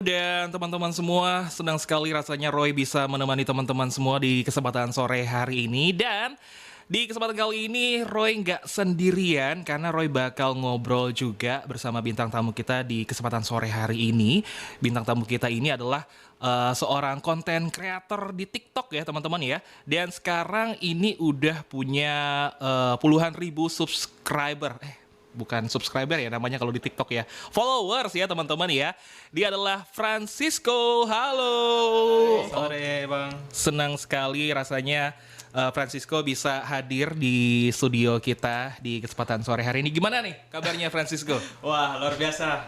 Dan teman-teman semua, senang sekali rasanya Roy bisa menemani teman-teman semua di kesempatan sore hari ini. Dan di kesempatan kali ini Roy nggak sendirian karena Roy bakal ngobrol juga bersama bintang tamu kita di kesempatan sore hari ini. Bintang tamu kita ini adalah seorang konten kreator di TikTok ya teman-teman ya. Dan sekarang ini udah punya puluhan ribu subscriber. Bukan subscriber ya namanya kalau di TikTok ya, followers ya teman-teman ya. Dia adalah Francisco. Halo. Sore bang. Senang sekali rasanya Francisco bisa hadir di studio kita di kesempatan sore hari ini. Gimana nih kabarnya Francisco? Wah luar biasa.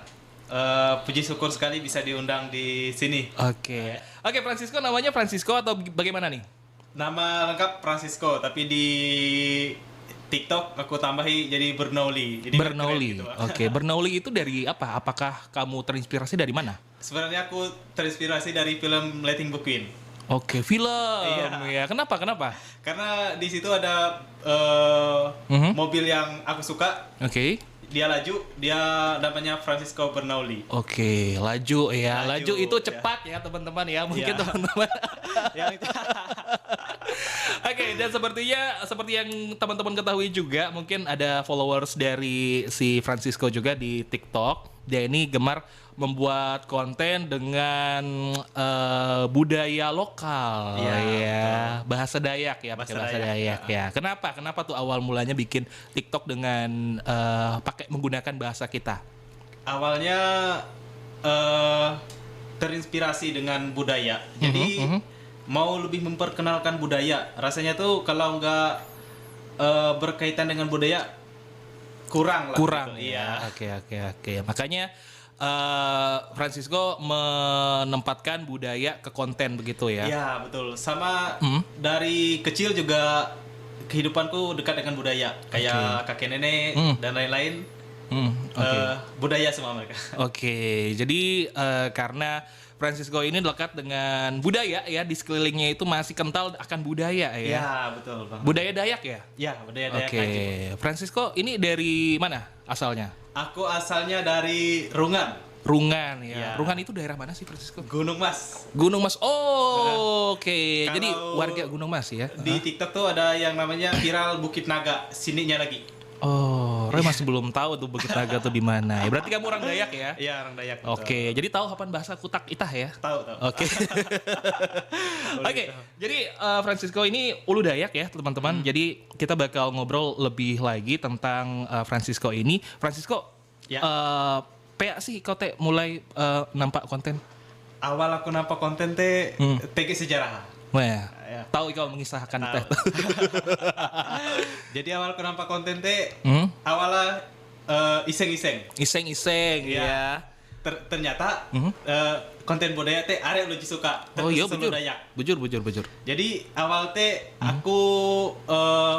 Puji syukur sekali bisa diundang di sini. Oke, Francisco namanya Francisco atau bagaimana nih? Nama lengkap Francisco, tapi di TikTok aku tambahi jadi Bernoulli. Jadi Bernoulli. gitu, Oke, Bernoulli itu dari apa? Apakah kamu terinspirasi dari mana? Sebenarnya aku terinspirasi dari film Letting Book Queen. Oke, film. Iya. Ya, kenapa? Karena di situ ada mobil yang aku suka. Oke. Dia laju, dia namanya Francisco Bernoulli. Oke, laju ya. Laju itu ya. cepat ya teman-teman ya. Mungkin Iya. teman-teman. Yang itu. Oke, dan seperti yang teman-teman ketahui juga, mungkin ada followers dari si Francisco juga di TikTok. Dia ini gemar membuat konten dengan budaya lokal ya, bahasa Dayak ya, pakai bahasa Dayak ya. Kenapa tuh awal mulanya bikin TikTok dengan pakai menggunakan bahasa kita? Awalnya terinspirasi dengan budaya. Jadi mau lebih memperkenalkan budaya. Rasanya tuh kalau nggak berkaitan dengan budaya kurang lah. Kurang gitu. ya. Oke. Makanya Francisco menempatkan budaya ke konten begitu ya. Iya betul. Sama dari kecil juga kehidupanku dekat dengan budaya. Kayak kakek nenek dan lain-lain. Budaya semua mereka. Oke, jadi karena Francisco ini dekat dengan budaya ya, di sekelilingnya itu masih kental akan budaya ya. Iya betul bang. Budaya Dayak ya. Ya budaya Dayak. Oke, Francisco ini dari mana asalnya? Aku asalnya dari Rungan. Rungan ya. Ya. Rungan itu daerah mana sih Francisco? Gunung Mas. Gunung Mas. Oh, oke. Kalau Jadi warga Gunung Mas ya. Di TikTok tuh ada yang namanya viral Bukit Naga, sininya lagi. Oh, Roy masih belum tahu tuh Bukit Naga tuh di mana. Ya, berarti kamu orang Dayak ya? Iya, orang Dayak. Betul. Oke, jadi tahu apaan bahasa Kutak Itah ya? Tahu. Oke. Oke, jadi Francisco ini Ulu Dayak ya teman-teman. Jadi kita bakal ngobrol lebih lagi tentang Francisco ini. Francisco, Ya. PA sih kau teh mulai nampak konten. Awal aku nampak konten teh TG sejarah. Wah, Ya. tahu kau mengisahkan Tahu. teh. Jadi awal aku nampak konten teh Hmm? awalnya iseng-iseng. Iseng-iseng Iya. ya. Ternyata konten budaya teh arek lu suka. Oh iya, terkhusus bujur. lu Dayak. Bujur. Jadi awal teh aku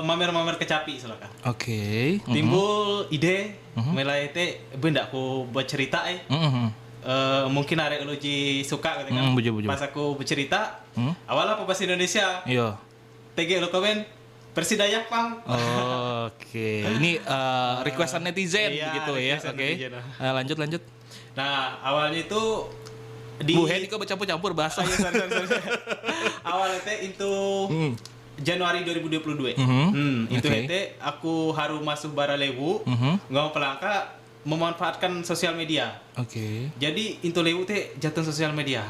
mamer-mamer kecapi selaka. Oke. Timbul ide mulai teh benda aku buat cerita mungkin arek lu suka gitu kan. Bujur. Pas aku bercerita, awalnya apa bahasa Indonesia, Iya. TG lu komen versi Dayak pang. Oke, ini requestan netizen Iya, begitu ya. requestan Oke. netizen. Lanjut. Nah awalnya itu di Bu Hen kok bercampur-campur bahasa. Oh, iya, sorry. Awalnya teh itu Januari 2022. Itu Oke. teh aku haru masuk Baralewu, ngomong pelangka memanfaatkan sosial media. Oke. Jadi into lewu teh jatuh sosial media.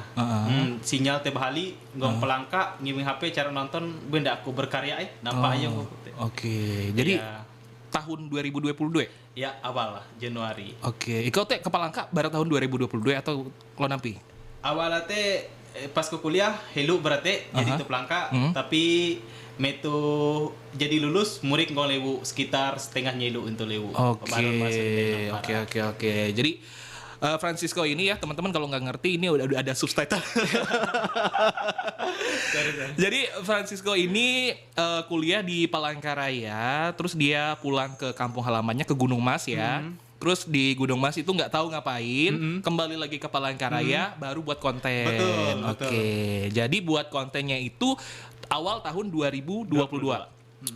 Sinyal teh bahali ngomong pelangka ngiming HP cara nonton benda aku berkarya nampak aja aku teh. Oke. Jadi Ya. tahun 2022. Ya awal lah Januari. Oke. Ikut teh kepalangka baru tahun 2022 atau lo nampi? Awalnya teh pas ku kuliah helu berarti jadi itu pelangka tapi metu jadi lulus murid ngong lewu sekitar setengah nyelu untuk lewu. Oke. Jadi Francisco ini ya teman-teman kalau nggak ngerti ini udah ada subtitle. Jadi Francisco ini kuliah di Palangkaraya, terus dia pulang ke kampung halamannya ke Gunung Mas ya. Terus di Gunung Mas itu nggak tahu ngapain, kembali lagi ke Palangkaraya, baru buat konten. Betul. Oke, jadi buat kontennya itu awal tahun 2022.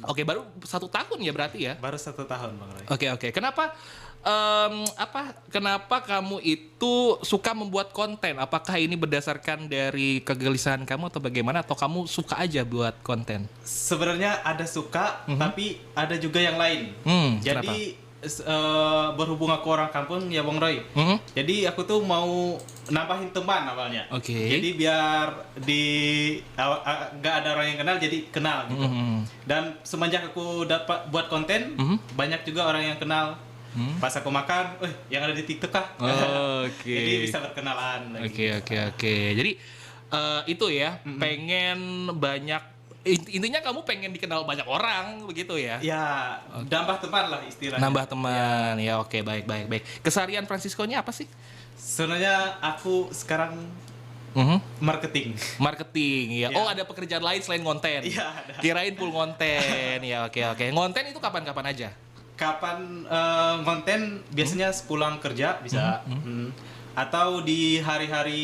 Oke, baru 1 tahun ya berarti ya? Baru 1 tahun Bang Roy. Oke. Kenapa kenapa kamu itu suka membuat konten? Apakah ini berdasarkan dari kegelisahan kamu atau bagaimana? Atau kamu suka aja buat konten? Sebenarnya ada suka, tapi ada juga yang lain. Jadi berhubung aku orang kampung ya Bang Roy. Jadi aku tuh mau nambahin teman awalnya. Oke. Jadi biar nggak ada orang yang kenal jadi kenal gitu. Dan semenjak aku dapat buat konten, banyak juga orang yang kenal. Pas aku makan, yang ada di TikTok kah? Oke. Jadi bisa berkenalan lagi. Oke. Jadi itu ya, pengen banyak. Intinya kamu pengen dikenal banyak orang begitu ya? Ya, nambah teman lah istilahnya. Nambah teman, ya oke, baik. Keseharian Francisco-nya apa sih? Sebenarnya aku sekarang marketing. Marketing, ya. Ya. Oh, ada pekerjaan lain selain konten? Iya, ada. Kirain full konten, ya oke. Ngonten itu kapan-kapan aja? Kapan konten biasanya sepulang kerja bisa. Atau di hari-hari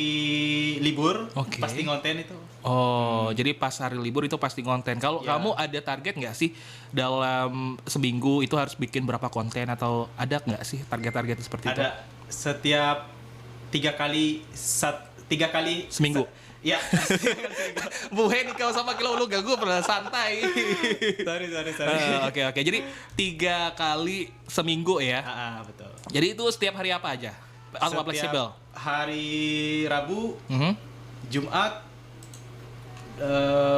libur Oke. pasti konten itu. Oh, jadi pas hari libur itu pasti konten. Kalau Ya. kamu ada target nggak sih dalam seminggu itu harus bikin berapa konten atau ada nggak sih target-target seperti itu? Ada setiap 3 kali Seminggu? Ya. Bu Hen kau sama kilo lu gak gue pernah santai. sorry. Oke. Jadi 3 kali seminggu ya. Betul. Jadi itu setiap hari apa aja? Atau Setiap fleksibel? hari Rabu, Mhm. Jumat,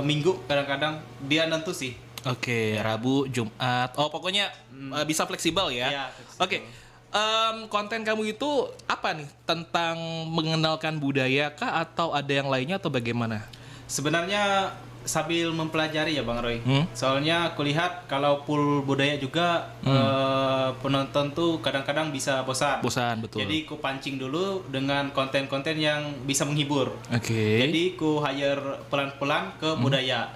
Minggu kadang-kadang dia nentu sih. Oke, Rabu, Jumat. Oh, pokoknya bisa fleksibel ya. Iya, fleksibel. Oke. Konten kamu itu apa nih? Tentang mengenalkan budaya kah atau ada yang lainnya atau bagaimana? Sebenarnya sambil mempelajari ya Bang Roy. Soalnya aku lihat kalau full budaya juga penonton tuh kadang-kadang bisa bosan. Bosan, betul. Jadi ku pancing dulu dengan konten-konten yang bisa menghibur. Oke. Jadi ku hire pelan-pelan ke budaya.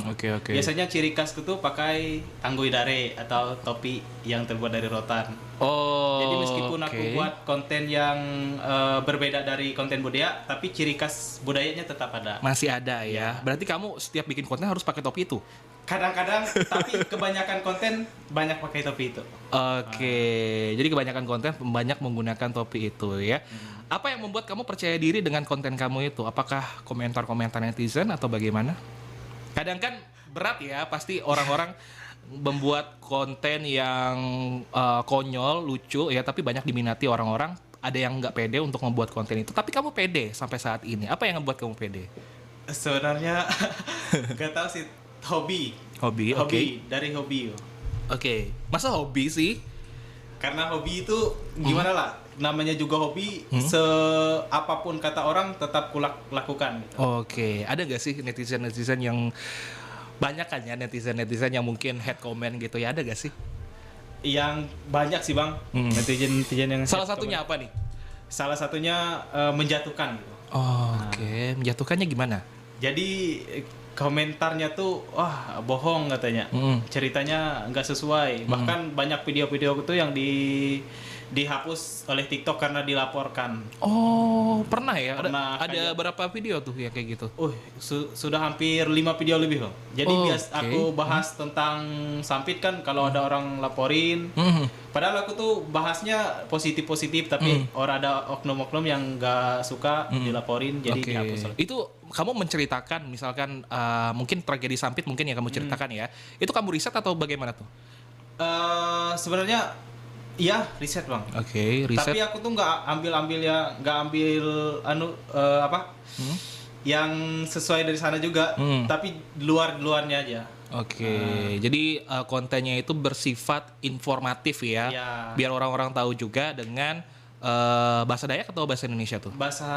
Oke. Biasanya ciri khasku tuh pakai tanggui dare atau topi yang terbuat dari rotan. Oh. Jadi meskipun aku oke. buat konten yang berbeda dari konten budaya, tapi ciri khas budayanya tetap ada. Masih ada ya. Berarti kamu setiap bikin konten harus pakai topi itu. Kadang-kadang, tapi kebanyakan konten banyak pakai topi itu. Oke. Jadi kebanyakan konten banyak menggunakan topi itu ya. Apa yang membuat kamu percaya diri dengan konten kamu itu? Apakah komentar-komentar netizen atau bagaimana? Kadang kan berat ya, pasti orang-orang membuat konten yang konyol, lucu ya, tapi banyak diminati orang-orang. Ada yang nggak pede untuk membuat konten itu, tapi kamu pede sampai saat ini. Apa yang membuat kamu pede? Sebenarnya nggak tahu sih, hobi. Hobi, oke. Dari hobi. Oke. Masa hobi sih? Karena hobi itu gimana lah, namanya juga hobi. Apapun kata orang tetap lakukan. Gitu. Oke. Ada nggak sih netizen yang banyak kan ya netizen yang mungkin head comment gitu ya, ada gak sih? Yang banyak sih Bang, netizen yang Salah satunya apa nih? Salah satunya menjatuhkan gitu. Oke, menjatuhkannya gimana? Jadi komentarnya tuh wah bohong katanya. Ceritanya nggak sesuai. Bahkan banyak video-video itu yang dihapus oleh TikTok karena dilaporkan. Oh, pernah ya? Pernah, Ada berapa video tuh ya kayak gitu? Sudah hampir 5 video lebih loh. Jadi aku bahas tentang Sampit kan kalau ada orang laporin. Padahal aku tuh bahasnya positif-positif tapi orang ada oknum-oknum yang nggak suka dilaporin jadi dihapus. Itu kamu menceritakan misalkan mungkin tragedi Sampit mungkin yang kamu ceritakan ya. Itu kamu riset atau bagaimana tuh? Sebenarnya iya riset Bang. Oke, riset. Tapi aku tuh nggak ambil yang sesuai dari sana juga, tapi luarnya aja. Oke, jadi kontennya itu bersifat informatif ya, Ya. biar orang-orang tahu juga dengan bahasa Dayak atau bahasa Indonesia tuh? Bahasa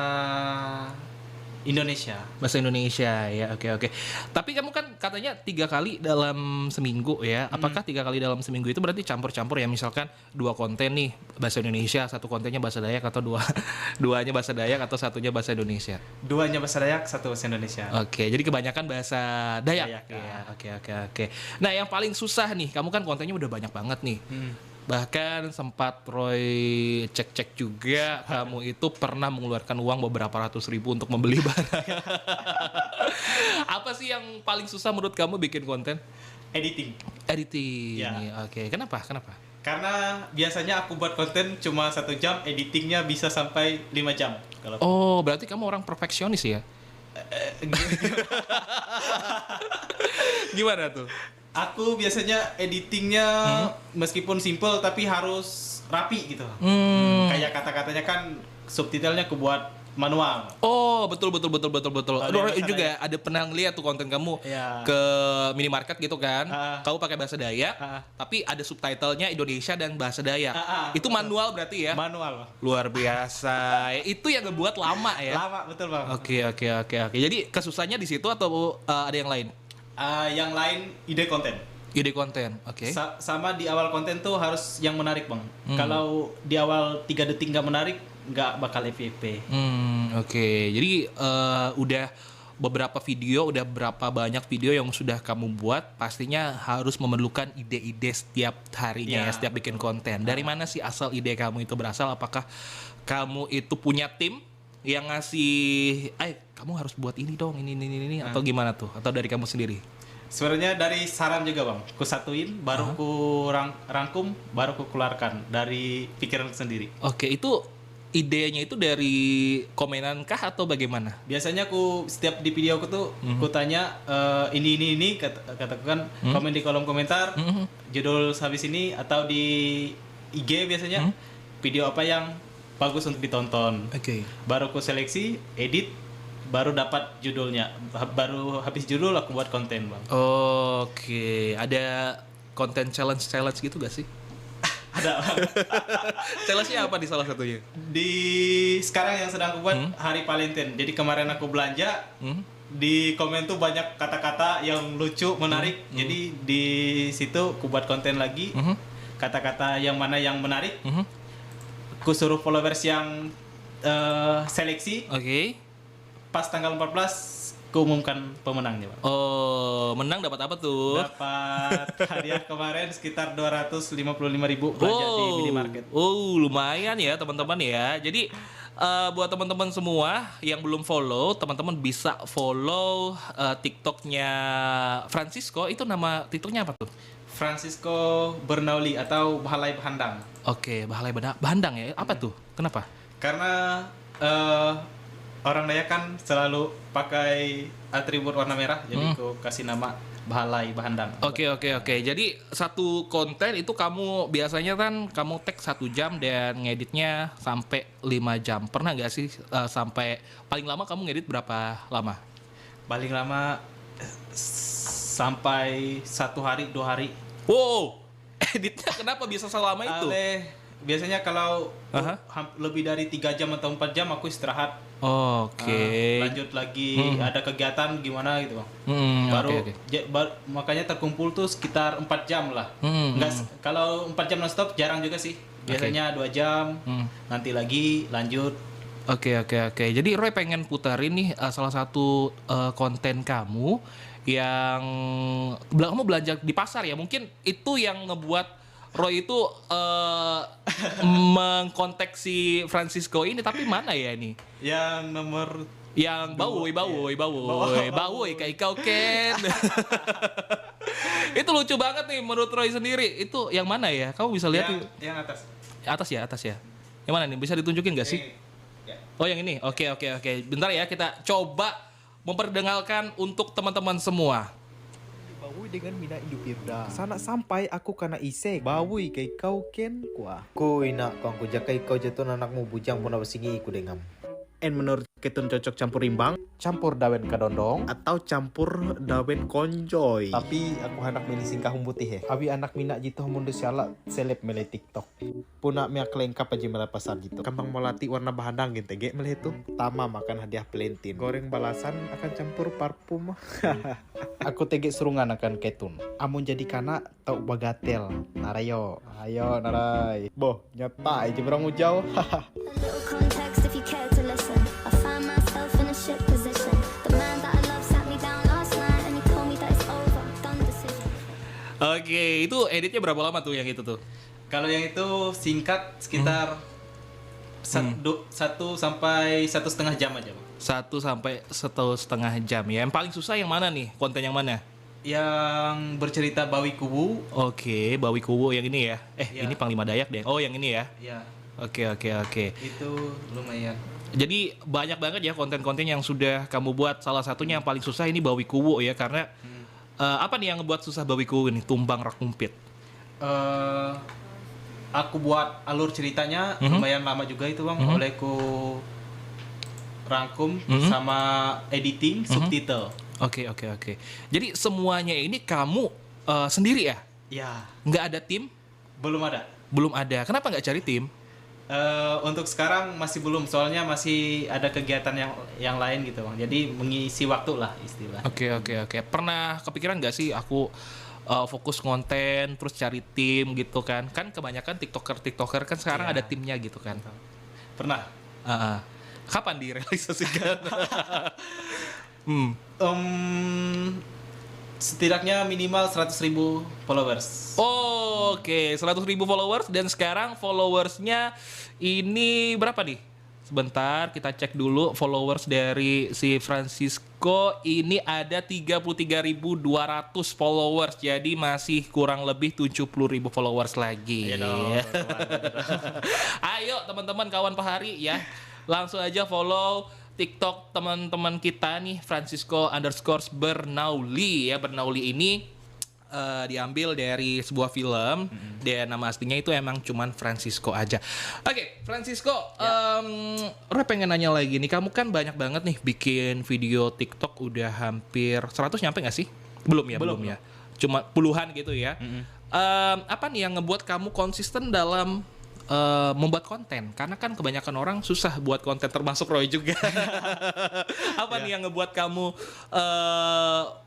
Indonesia. Bahasa Indonesia ya, oke. Tapi kamu kan katanya 3 kali dalam seminggu ya. Apakah 3 kali dalam seminggu itu berarti campur-campur ya? Misalkan 2 konten nih bahasa Indonesia, 1 kontennya bahasa Dayak atau duanya bahasa Dayak atau satunya bahasa Indonesia? Duanya bahasa Dayak, 1 bahasa Indonesia. Oke, jadi kebanyakan bahasa Dayak. Dayak, Ya, oke. Nah, yang paling susah nih, kamu kan kontennya udah banyak banget nih. Bahkan sempat Roy cek-cek juga kamu itu pernah mengeluarkan uang beberapa ratus ribu untuk membeli barang. Apa sih yang paling susah menurut kamu bikin konten? Editing. Editing. Ya. Oke, kenapa? Karena biasanya aku buat konten cuma 1 jam, editingnya bisa sampai 5 jam. Kalau Oh, berarti kamu orang perfeksionis ya? Gimana tuh? aku biasanya editingnya meskipun simple tapi harus rapi gitu. Kayak kata-katanya kan subtitlenya aku buat manual. Oh, betul. Ada Aduh, yang bahasa juga ada pernah ngeliat tuh konten kamu Iya. ke minimarket gitu kan. Kamu pakai bahasa Dayak, Ah. tapi ada subtitlenya Indonesia dan bahasa Dayak. Itu betul. manual berarti ya? Manual. Luar biasa. Itu yang ngebuat lama ya? Lama betul bang. Oke. Jadi kesusahannya di situ atau ada yang lain? Yang lain ide konten. Ide konten, oke. Sama di awal konten tuh harus yang menarik bang. Kalau di awal 3 detik nggak menarik, nggak bakal FYP. Oke. Jadi udah beberapa video, udah berapa banyak video yang sudah kamu buat, pastinya harus memerlukan ide-ide setiap harinya ya, setiap bikin konten. Dari mana sih asal ide kamu itu berasal? Apakah kamu itu punya tim yang ngasih, kamu harus buat ini dong, ini, atau gimana tuh? Atau dari kamu sendiri? Sebenarnya dari saran juga bang. Ku satuin, baru ku rangkum, baru ku keluarkan dari pikiran sendiri. Oke, itu idenya itu dari komenan kah atau bagaimana? Biasanya aku setiap di video aku tuh ku tanya ini kataku kan komen di kolom komentar judul habis ini atau di IG biasanya video apa yang bagus untuk ditonton. Oke. Baru aku seleksi, edit, baru dapat judulnya. Baru habis judul aku buat konten bang. Oke, ada konten challenge gitu gak sih? Ada bang. Challenge-nya apa di salah satunya? Di sekarang yang sedang aku buat hari Valentine. Jadi kemarin aku belanja. Di komen tuh banyak kata-kata yang lucu, menarik. Jadi di situ aku buat konten lagi. Kata-kata yang mana yang menarik. Aku suruh followers yang seleksi. Oke. Pas tanggal 14 aku umumkan pemenangnya Pak. Oh, menang dapat apa tuh? Dapat hadiah kemarin sekitar 255.000 belanja di minimarket. Oh, lumayan ya teman-teman ya. Jadi buat teman-teman semua yang belum follow, teman-teman bisa follow TikToknya Francisco. Itu nama TikToknya apa tuh? Francisco Bernauli atau Bahalai Bahandang. Oke, Bahalai Bahandang ya. Apa tuh? Kenapa? Karena orang Dayak kan selalu pakai atribut warna merah, jadi aku kasih nama Bahalai Bahandang. Oke. Jadi satu konten itu kamu biasanya kan kamu tag 1 jam dan ngeditnya sampai 5 jam. Pernah nggak sih sampai paling lama kamu ngedit berapa lama? Paling lama sampai 1 hari 2 hari. Wow, editnya kenapa bisa selama itu? Biasanya kalau lebih dari 3 jam atau 4 jam aku istirahat. Oke. Lanjut lagi ada kegiatan gimana gitu bang. Makanya terkumpul tuh sekitar 4 jam lah. Kalau 4 jam non-stop jarang juga sih. Biasanya 2 jam. Nanti lagi lanjut. Oke. Jadi Roy pengen putarin nih salah satu konten kamu yang kamu belanja di pasar ya. Mungkin itu yang ngebuat Roy itu mengkontak si Francisco ini, tapi mana ya ini? Yang nomor yang bawoy kayak kau Ken. Itu lucu banget nih menurut Roy sendiri. Itu yang mana ya? Kamu bisa lihat yang atas. Atas ya. Yang mana nih? Bisa ditunjukin gak sih? Oh, yang ini. Oke. Bentar ya, kita coba memperdengarkan untuk teman-teman semua. Bawi dengan mina Indo Firda. Sana sampai aku kena isek. Bawi kay kau Ken kuah. Ko ina kau aku jakai kau jatuh anakmu bujang puna besingi iku dengam. En menurut ketun cocok campur rimbang, campur dawen kadondong, atau campur dawen konjoy. Tapi aku hendak milih singkah putih Abi anak mina jitu mundu siala seleb mele TikTok. Puna miak lengkap aja mele pasar gitu. Kambang melati warna bahandang gitu ge mele itu. Tama makan hadiah pelentin. Goreng balasan akan campur parfum. Aku tege surungan akan ketun. Amun jadi kana tau bagatel. Narayo. Ayo narai. Boh, nyata aja berang ujau. Little context if you care to listen. I find myself in a shit position. The man that I love sat me down last night and he told me that it's over. Done decision. Oke, itu editnya berapa lama tuh yang itu tuh? Kalau yang itu singkat sekitar 1 sampai 1,5 jam aja bang. 1 sampai 1,5 jam ya. Yang paling susah yang mana nih? Konten yang mana? yang bercerita Bawi Kubu. Oke, Bawi Kuwu yang ini ya. Ya. Ini Panglima Dayak deh. Oh, yang ini ya. Ya, Oke. itu lumayan. Jadi banyak banget ya konten-konten yang sudah kamu buat. Salah satunya yang paling susah ini Bawi Kuwu ya, karena apa nih yang ngebuat susah Bawi Kuwu ini? Tumbang Rakumpit. Aku buat alur ceritanya lumayan lama juga itu bang, oleh ku rangkum sama editing subtitle. Oke. Jadi semuanya ini kamu sendiri ya? Ya, Nggak ada tim? belum ada. Belum ada. Kenapa nggak cari tim? Untuk sekarang masih belum, soalnya masih ada kegiatan yang lain gitu bang. Jadi mengisi waktu lah istilah. Oke. Pernah kepikiran nggak sih aku fokus konten terus cari tim gitu kan? Kan kebanyakan tiktoker kan sekarang Iya. ada timnya gitu kan? Pernah. Kapan direalisasikan? Setidaknya minimal 100.000 followers. Oke, 100.000 followers dan sekarang followersnya ini berapa nih? Sebentar, kita cek dulu followers dari si Francisco ini ada 33.200 followers. Jadi masih kurang lebih 70.000 followers lagi. Iya dong. Ayo teman-teman kawan Pahari ya. Langsung aja follow TikTok teman-teman kita nih, Francisco_Bernauli ya. Bernauli ini diambil dari sebuah film dan nama aslinya itu emang cuman Francisco aja. Oke, Francisco, Roy pengen nanya lagi nih, kamu kan banyak banget nih bikin video TikTok, udah hampir 100 nyampe nggak sih? Belum ya. Cuma puluhan gitu ya. Apa nih yang ngebuat kamu konsisten dalam membuat konten? Karena kan kebanyakan orang susah buat konten, termasuk Roy juga. Apa nih yang ngebuat kamu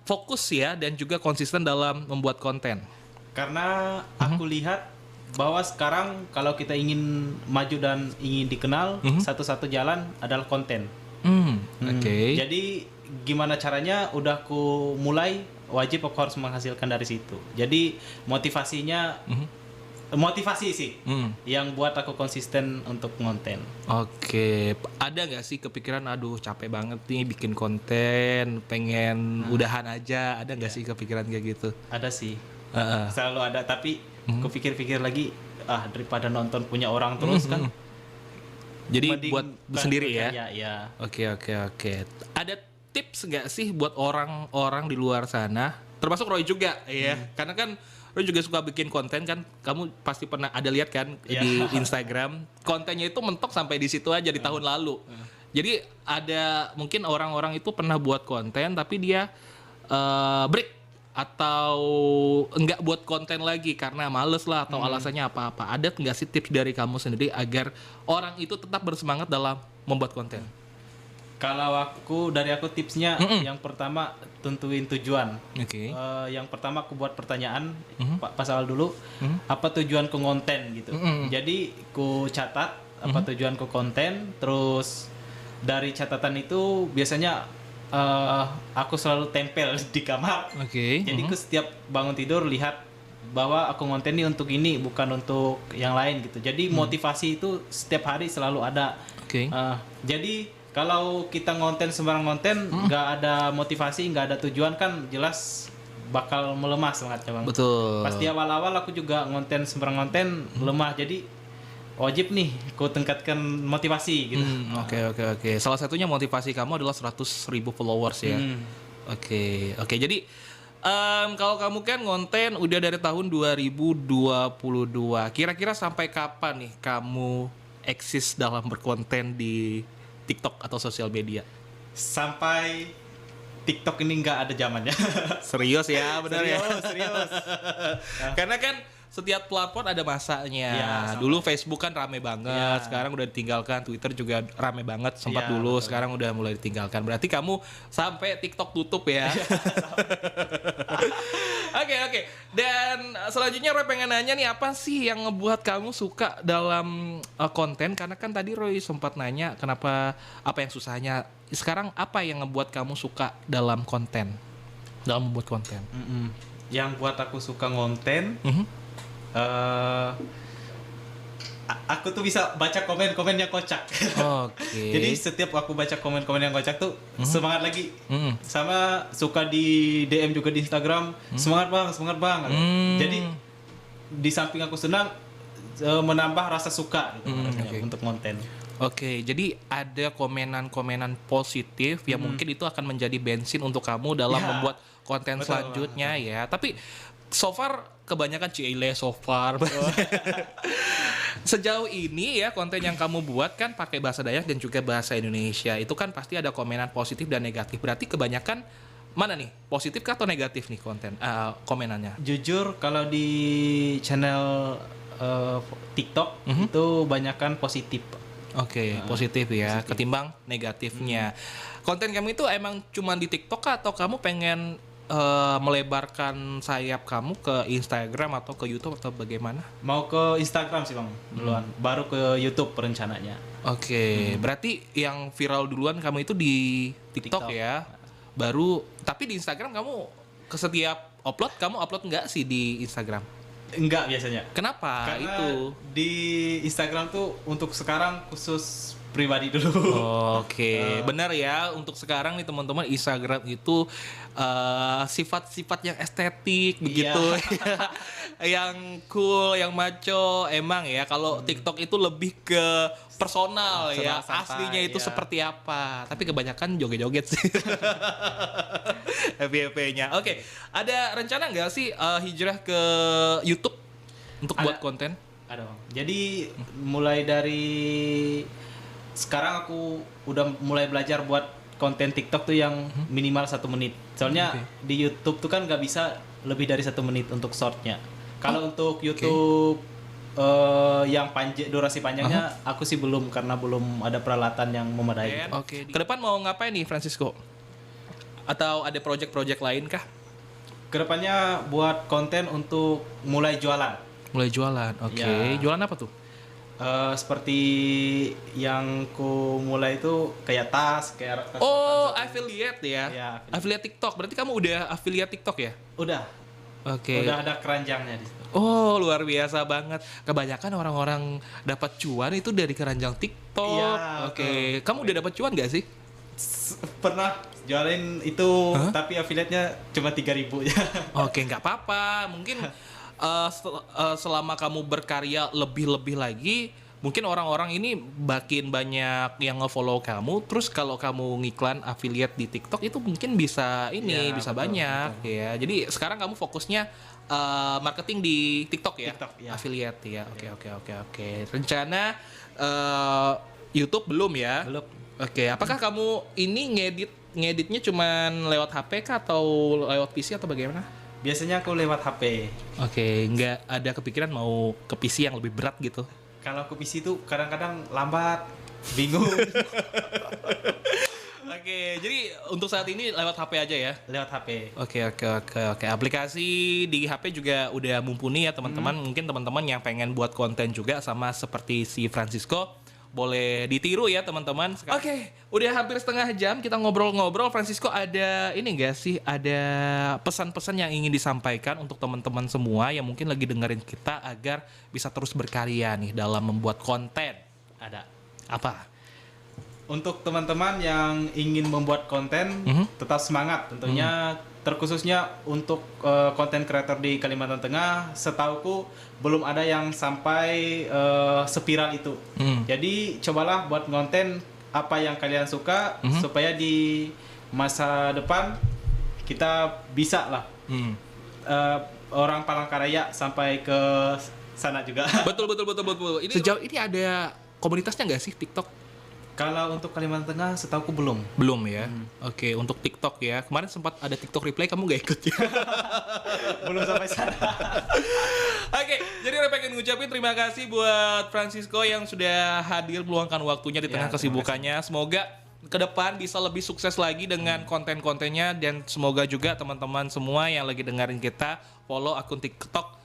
fokus ya dan juga konsisten dalam membuat konten? Karena aku lihat bahwa sekarang kalau kita ingin maju dan ingin dikenal, satu-satu jalan adalah konten. Oke. Jadi gimana caranya? Udah aku mulai, wajib aku harus menghasilkan dari situ. Jadi motivasinya motivasi sih yang buat aku konsisten untuk konten. Oke, ada nggak sih kepikiran, aduh capek banget nih bikin konten, pengen udahan aja, ada nggak sih kepikiran kayak gitu? Ada sih, selalu ada. Tapi aku pikir-pikir lagi, daripada nonton punya orang terus kan. Jadi mending buat sendiri ya? Ya. Oke. Ada tips nggak sih buat orang-orang di luar sana, termasuk Roy juga ya? Karena kan Roy juga suka bikin konten kan, kamu pasti pernah ada lihat kan di Instagram, kontennya itu mentok sampai di situ aja di tahun lalu. Jadi ada mungkin orang-orang itu pernah buat konten tapi dia break atau enggak buat konten lagi karena males lah atau alasannya apa-apa. Ada nggak sih tips dari kamu sendiri agar orang itu tetap bersemangat dalam membuat konten? Kalau dari aku tipsnya, yang pertama tentuin tujuan. Oke. Yang pertama aku buat pertanyaan, pas awal dulu, apa tujuan ke konten gitu. Jadi ku catat apa tujuan ke konten, terus dari catatan itu biasanya aku selalu tempel di kamar. Oke. Jadi ku setiap bangun tidur lihat bahwa aku konten ini untuk ini, bukan untuk yang lain gitu. Jadi motivasi itu setiap hari selalu ada. Oke. Jadi kalau kita ngonten sembarang konten, nggak ada motivasi, nggak ada tujuan, kan jelas bakal melemah semangatnya bang. Betul. Pasti awal-awal aku juga ngonten sembarang konten lemah, jadi wajib nih ku tingkatkan motivasi gitu. Oke. Salah satunya motivasi kamu adalah 100.000 followers ya. Oke. Jadi kalau kamu kan ngonten udah dari tahun 2022. Kira-kira sampai kapan nih kamu eksis dalam berkonten di TikTok atau sosial media? Sampai TikTok ini nggak ada zamannya. Serius ya, benar ya? Serius. Karena kan setiap platform ada masanya. Ya, sama. Dulu Facebook kan rame banget, Ya. sekarang udah ditinggalkan. Twitter juga rame banget, sempat Ya, dulu, betul. sekarang udah mulai ditinggalkan. Berarti kamu sampai TikTok tutup ya? Oke. Dan selanjutnya Roy pengen nanya nih, apa sih yang ngebuat kamu suka dalam konten? Karena kan tadi Roy sempat nanya kenapa, apa yang susahnya. Sekarang apa yang ngebuat kamu suka dalam konten? Dalam membuat konten? Yang buat aku suka ngonten, aku tuh bisa baca komen-komen yang kocak. Oke. Jadi setiap aku baca komen-komen yang kocak tuh semangat lagi. Sama suka di DM juga di Instagram, semangat bang. Jadi di samping aku senang, menambah rasa suka gitu rasanya untuk konten. Oke, jadi ada komenan-komenan positif yang mungkin itu akan menjadi bensin untuk kamu dalam Ya, membuat konten betul, selanjutnya ya. Tapi so far kebanyakan so far. Sejauh ini ya konten yang kamu buat kan pakai bahasa Dayak dan juga bahasa Indonesia. Itu kan pasti ada komenan positif dan negatif. Berarti kebanyakan mana nih? Positif kah atau negatif nih konten komenannya? Jujur kalau di channel TikTok itu banyakkan positif. Oke, positif ya, ketimbang negatifnya. Konten kamu itu emang cuma di TikTok kah, atau kamu pengen melebarkan sayap kamu ke Instagram atau ke YouTube atau bagaimana? Mau ke Instagram sih bang duluan, baru ke YouTube rencananya. Oke, berarti yang viral duluan kamu itu di TikTok ya, baru. Tapi di Instagram kamu ke setiap upload kamu upload nggak sih di Instagram? Enggak biasanya. Kenapa Karena itu? di Instagram tuh untuk sekarang khusus pribadi dulu. Oke, benar ya. Untuk sekarang nih teman-teman, Instagram itu sifat-sifat yang estetik begitu, yang cool, yang maco. Emang ya, kalau TikTok itu lebih ke personal ya, santai, aslinya itu ya. seperti apa. Tapi kebanyakan joget-joget sih. FYP-nya. Oke, ada rencana nggak sih hijrah ke YouTube untuk buat Ada. konten? Ada bang. Jadi mulai dari sekarang aku udah mulai belajar buat konten TikTok tuh yang minimal 1 menit. Soalnya di YouTube tuh kan nggak bisa lebih dari 1 menit untuk shortnya. Kalau untuk YouTube yang durasi panjangnya aku sih belum, karena belum ada peralatan yang memadai. Oke. Ke depan mau ngapain nih Francisco? Atau ada project-project lain kah? Kedepannya buat konten untuk mulai jualan. Mulai jualan. Oke. Ya. Jualan apa tuh? Seperti yang ku mulai itu kayak tas, kayak tas. Oh, affiliate ya. Iya, Affiliate TikTok. Berarti kamu udah affiliate TikTok ya? Udah. Oke. Udah ada keranjangnya di situ. Oh, luar biasa banget. Kebanyakan orang-orang dapat cuan itu dari keranjang TikTok. Iya, Oke. Kamu udah dapat cuan gak sih? Pernah jualin itu, tapi affiliate-nya cuma 3.000 ya. Oke, nggak apa-apa. Mungkin selama kamu berkarya lebih-lebih lagi, mungkin orang-orang ini makin banyak yang nge-follow kamu. Terus kalau kamu ngiklan affiliate di TikTok itu mungkin bisa Ya, bisa betul, banyak ya. Jadi sekarang kamu fokusnya marketing di TikTok ya, TikTok, ya. affiliate ya. Oke. Rencana YouTube belum ya? Belum. Oke, apakah kamu ini ngeditnya cuman lewat HP kah atau lewat PC atau bagaimana? Biasanya aku lewat HP. Oke, nggak ada kepikiran mau ke PC yang lebih berat gitu? Kalau aku PC itu kadang-kadang lambat, bingung. Oke, jadi untuk saat ini lewat HP aja ya? Lewat HP. Oke. Aplikasi di HP juga udah mumpuni ya teman-teman. Mungkin teman-teman yang pengen buat konten juga sama seperti si Francisco, boleh ditiru ya teman-teman. Oke, udah hampir setengah jam kita ngobrol-ngobrol. Francisco, ada ini enggak sih? Ada pesan-pesan yang ingin disampaikan untuk teman-teman semua yang mungkin lagi dengerin kita agar bisa terus berkarya nih dalam membuat konten? Ada. Apa? Untuk teman-teman yang ingin membuat konten, tetap semangat tentunya. Terkhususnya untuk konten kreator di Kalimantan Tengah, setauku belum ada yang sampai seviral itu. Jadi cobalah buat konten apa yang kalian suka supaya di masa depan kita bisa lah orang Palangkaraya sampai ke sana juga. Betul. Sejauh ini ada komunitasnya nggak sih TikTok? Kalau untuk Kalimantan Tengah, setauku belum. Belum ya. Oke, untuk TikTok ya. Kemarin sempat ada TikTok replay, kamu gak ikut ya? Belum sampai sana. Oke, jadi saya pengen ngucapin terima kasih buat Francisco yang sudah hadir meluangkan waktunya di tengah Ya, kesibukannya. Semoga ke depan bisa lebih sukses lagi dengan konten-kontennya, dan semoga juga teman-teman semua yang lagi dengerin kita follow akun TikTok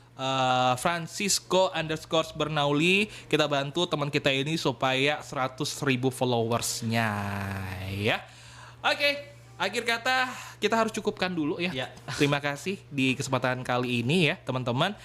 Francisco_Bernauli. Kita bantu teman kita ini supaya 100.000 followersnya ya. Oke, akhir kata kita harus cukupkan dulu ya. Ya. Terima kasih di kesempatan kali ini ya teman-teman.